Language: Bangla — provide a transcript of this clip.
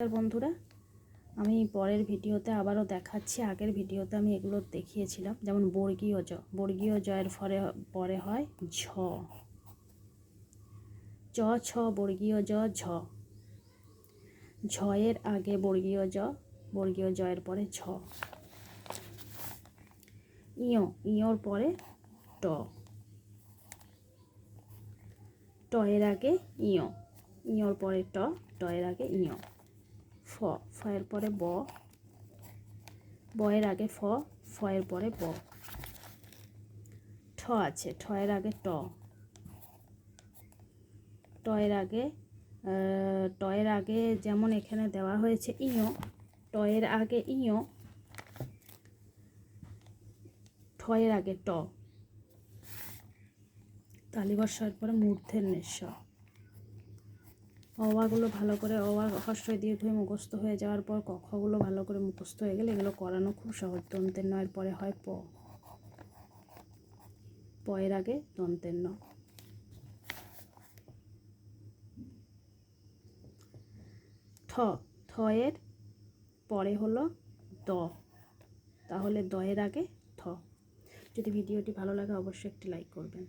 বন্ধুরা, আমি পরের ভিডিওতে আবারও দেখাচ্ছি। আগের ভিডিওতে আমি এগুলো দেখিয়েছিলাম, যেমন বর্গীয় জয়ের পরে হয় ঝ, চ ছ বর্গীয় জ ঝ, ঝয়ের আগে বর্গীয় জয়ের পরে ঝ, ইয়োর পরে ট, টয়ের আগে ইয়োর পরে ট, টয়ের আগে ইয়, ফয়ের পরে বয়ের আগে ফয়ের পরে ব, ঠ আছে, ঠয়ের আগে টয়ের আগে যেমন এখানে দেওয়া হয়েছে টয়ের আগে ঠয়ের আগে ট, তালিবর্ষের পরে মূর্ধন্যের ষ। অওয়াগুলো ভালো করে হস্রই দীর্ঘই মুখস্থ হয়ে যাওয়ার পর কখগুলো ভালো করে মুখস্থ হয়ে গেলে এগুলো করানো খুব সহজ। দন্তের নয়ের পরে হয় পয়ের আগে দন্তের ন, থয়ের পরে হলো দ, তাহলে দয়ের আগে থ। যদি ভিডিওটি ভালো লাগে অবশ্যই একটি লাইক করবেন।